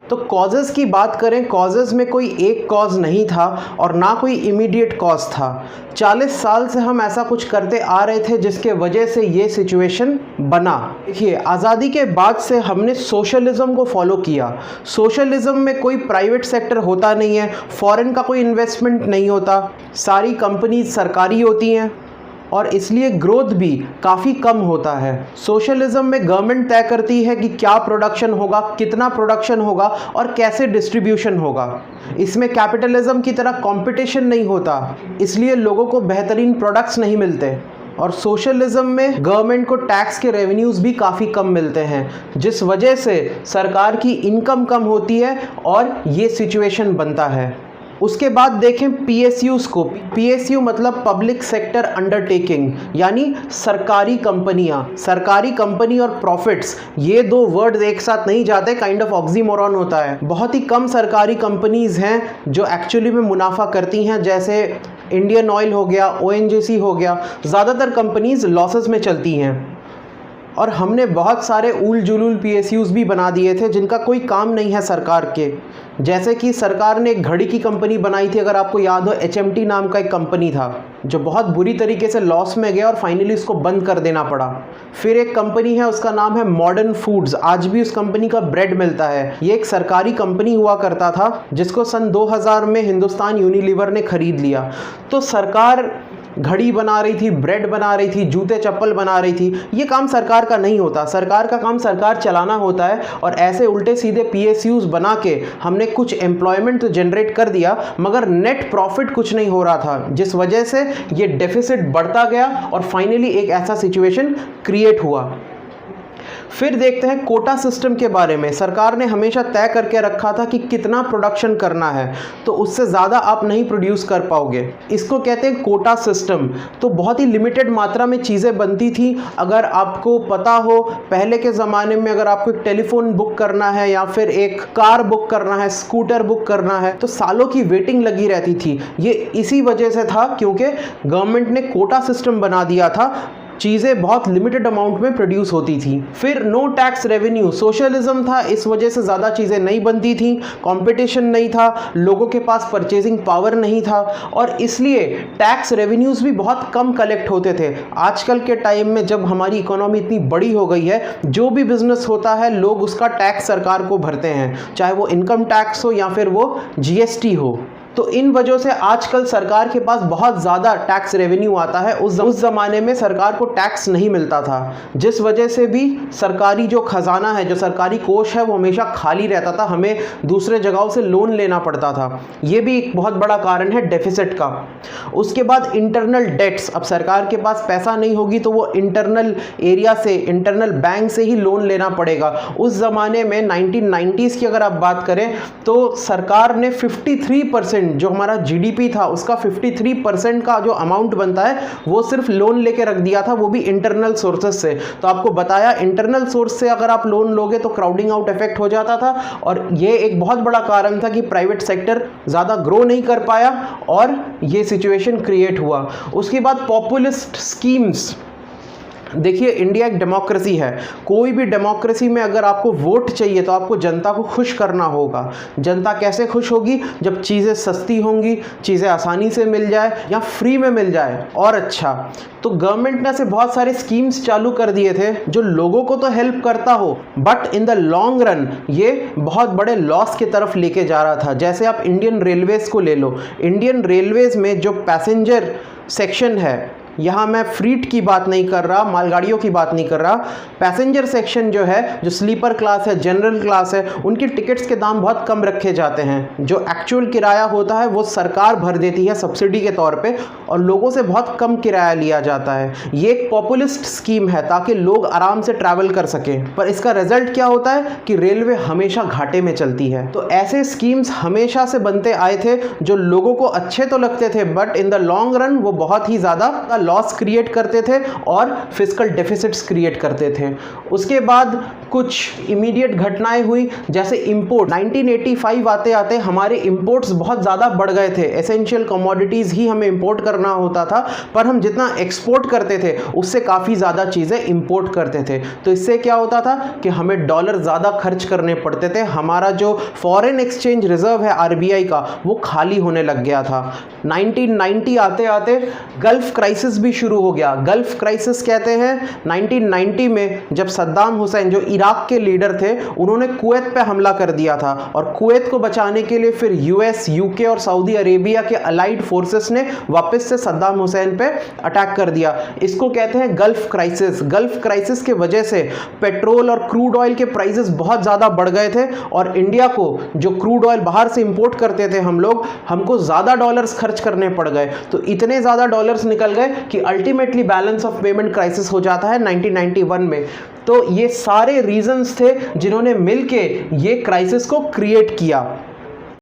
तो कॉजेज़ की बात करें, कॉजेज़ में कोई एक कॉज नहीं था और ना कोई इमीडिएट कॉज था। 40 साल से हम ऐसा कुछ करते आ रहे थे जिसके वजह से ये सिचुएशन बना। देखिए, आज़ादी के बाद से हमने सोशलिज़म को फॉलो किया। सोशलिज़म में कोई प्राइवेट सेक्टर होता नहीं है, फॉरेन का कोई इन्वेस्टमेंट नहीं होता, सारी कंपनीज सरकारी होती हैं और इसलिए ग्रोथ भी काफ़ी कम होता है। सोशलिज़म में गवर्नमेंट तय करती है कि क्या प्रोडक्शन होगा, कितना प्रोडक्शन होगा और कैसे डिस्ट्रीब्यूशन होगा। इसमें कैपिटलिज्म की तरह कंपटीशन नहीं होता, इसलिए लोगों को बेहतरीन प्रोडक्ट्स नहीं मिलते। और सोशलिज़म में गवर्नमेंट को टैक्स के रेवेन्यूज़ भी काफ़ी कम मिलते हैं, जिस वजह से सरकार की इनकम कम होती है और ये सिचुएशन बनता है। उसके बाद देखें पीएसयूज़ को। पीएसयू मतलब पब्लिक सेक्टर अंडरटेकिंग, यानी सरकारी कंपनियां। सरकारी कंपनी और प्रॉफिट्स, ये दो वर्ड्स एक साथ नहीं जाते, काइंड ऑफ ऑक्सीमोरॉन होता है। बहुत ही कम सरकारी कंपनीज़ हैं जो एक्चुअली में मुनाफा करती हैं, जैसे इंडियन ऑयल हो गया, ओएनजीसी हो गया। ज़्यादातर कंपनीज़ लॉसेस में चलती हैं और हमने बहुत सारे ऊल जुलूल पीएसयूज़ भी बना दिए थे जिनका कोई काम नहीं है सरकार के। जैसे कि सरकार ने एक घड़ी की कंपनी बनाई थी, अगर आपको याद हो, एचएमटी नाम का एक कंपनी था जो बहुत बुरी तरीके से लॉस में गया और फाइनली उसको बंद कर देना पड़ा। फिर एक कंपनी है, उसका नाम है मॉडर्न फूड्स, आज भी उस कंपनी का ब्रेड मिलता है। ये एक सरकारी कंपनी हुआ करता था जिसको सन 2000 में हिंदुस्तान यूनिलीवर ने खरीद लिया। तो सरकार घड़ी बना रही थी, ब्रेड बना रही थी, जूते चप्पल बना रही थी। ये काम सरकार का नहीं होता, सरकार का काम सरकार चलाना होता है। और ऐसे उल्टे सीधे पीएसयूज़ बना के हमने कुछ एम्प्लॉयमेंट तो जनरेट कर दिया, मगर नेट प्रॉफिट कुछ नहीं हो रहा था, जिस वजह से ये डेफिसिट बढ़ता गया और फाइनली एक ऐसा सिचुएशन क्रिएट हुआ। फिर देखते हैं कोटा सिस्टम के बारे में। सरकार ने हमेशा तय करके रखा था कि कितना प्रोडक्शन करना है, तो उससे ज़्यादा आप नहीं प्रोड्यूस कर पाओगे। इसको कहते हैं कोटा सिस्टम। तो बहुत ही लिमिटेड मात्रा में चीज़ें बनती थी। अगर आपको पता हो, पहले के ज़माने में अगर आपको एक टेलीफोन बुक करना है या फिर एक कार बुक करना है, स्कूटर बुक करना है, तो सालों की वेटिंग लगी रहती थी। ये इसी वजह से था क्योंकि गवर्नमेंट ने कोटा सिस्टम बना दिया था, चीज़ें बहुत लिमिटेड अमाउंट में प्रोड्यूस होती थी। फिर नो टैक्स रेवेन्यू, सोशलिज्म था, इस वजह से ज़्यादा चीज़ें नहीं बनती थी, कंपटीशन नहीं था, लोगों के पास परचेजिंग पावर नहीं था और इसलिए टैक्स रेवेन्यूज़ भी बहुत कम कलेक्ट होते थे। आजकल के टाइम में जब हमारी इकोनॉमी इतनी बड़ी हो गई है, जो भी बिजनेस होता है लोग उसका टैक्स सरकार को भरते हैं, चाहे वो इनकम टैक्स हो या फिर वो जीएसटी हो। तो इन वजह से आजकल सरकार के पास बहुत ज़्यादा टैक्स रेवेन्यू आता है। उस ज़माने में सरकार को टैक्स नहीं मिलता था, जिस वजह से भी सरकारी जो खजाना है, जो सरकारी कोष है, वो हमेशा खाली रहता था, हमें दूसरे जगहों से लोन लेना पड़ता था। ये भी एक बहुत बड़ा कारण है डेफिसिट का। उसके बाद इंटरनल डेट्स, अब सरकार के पास पैसा नहीं होगी तो वो इंटरनल एरिया से, इंटरनल बैंक से ही लोन लेना पड़ेगा। उस ज़माने में 1990s की अगर आप बात करें तो सरकार ने 53%, जो हमारा जीडीपी था उसका 53% का जो अमाउंट बनता है वो सिर्फ लोन लेके रख दिया था, वो भी इंटरनल सोर्सेस से। तो आपको बताया, इंटरनल सोर्स से अगर आप लोन लोगे तो क्राउडिंग आउट इफेक्ट हो जाता था और ये एक बहुत बड़ा कारण था कि प्राइवेट सेक्टर ज़्यादा ग्रो नहीं कर पाया और ये सिचुएशन क्रिएट हुआ। उसके बाद पॉपुलिस्ट स्कीम्स। देखिए, इंडिया एक डेमोक्रेसी है। कोई भी डेमोक्रेसी में अगर आपको वोट चाहिए तो आपको जनता को खुश करना होगा। जनता कैसे खुश होगी? जब चीज़ें सस्ती होंगी, चीज़ें आसानी से मिल जाए या फ्री में मिल जाए और अच्छा। तो गवर्नमेंट ने ऐसे बहुत सारे स्कीम्स चालू कर दिए थे जो लोगों को तो हेल्प करता हो, but in the long run ये बहुत बड़े लॉस की तरफ लेके जा रहा था। जैसे आप इंडियन रेलवेज़ को ले लो। इंडियन रेलवेज़ में जो पैसेंजर सेक्शन है, यहाँ मैं फ्रीट की बात नहीं कर रहा, मालगाड़ियों की बात नहीं कर रहा, पैसेंजर सेक्शन जो है, जो स्लीपर क्लास है, जनरल क्लास है, उनकी टिकट्स के दाम बहुत कम रखे जाते हैं। जो एक्चुअल किराया होता है वो सरकार भर देती है सब्सिडी के तौर पे और लोगों से बहुत कम किराया लिया जाता है। ये एक पॉपुलिस्ट स्कीम है ताकि लोग आराम से ट्रैवल कर सकें, पर इसका रिजल्ट क्या होता है कि रेलवे हमेशा घाटे में चलती है। तो ऐसे स्कीम्स हमेशा से बनते आए थे जो लोगों को अच्छे तो लगते थे, but in the long run वो बहुत ही ज़्यादा लॉस क्रिएट करते थे और फिस्कल डेफिसिट्स क्रिएट करते थे। उसके बाद कुछ इमीडिएट घटनाएं हुई, जैसे इंपोर्ट। 1985 आते आते हमारे इंपोर्ट्स बहुत ज़्यादा बढ़ गए थे। एसेंशियल कमोडिटीज़ ही हमें इंपोर्ट करना होता था, पर हम जितना एक्सपोर्ट करते थे उससे काफ़ी ज़्यादा चीज़ें इंपोर्ट करते थे। तो इससे क्या होता था कि हमें डॉलर ज़्यादा खर्च करने पड़ते थे। हमारा जो फॉरेन एक्सचेंज रिजर्व है आरबीआई का, वो खाली होने लग गया था। 1990 आते आते गल्फ क्राइसिस भी शुरू हो गया। गल्फ क्राइसिस कहते हैं 1990 में जब सद्दाम हुसैन जो इराक के लीडर थे, उन्होंने कुवैत पे हमला कर दिया था और कुवैत को बचाने के लिए फिर यूएस, यूके और सऊदी अरेबिया के अलाइड फोर्सेस ने वापस से सद्दाम हुसैन पे अटैक कर दिया। इसको कहते हैं गल्फ क्राइसिस। गल्फ क्राइसिस के वजह से पेट्रोल और क्रूड ऑयल के प्राइसेस बहुत ज़्यादा बढ़ गए थे और इंडिया को जो क्रूड ऑयल बाहर से इंपोर्ट करते थे हम लोग, हमको ज़्यादा डॉलर्स खर्च करने पड़ गए। तो इतने ज़्यादा डॉलर्स निकल गए कि ultimately balance of payment crisis हो जाता है 1991 में। तो ये सारे रीजंस थे जिन्होंने मिलके ये क्राइसिस को क्रिएट किया।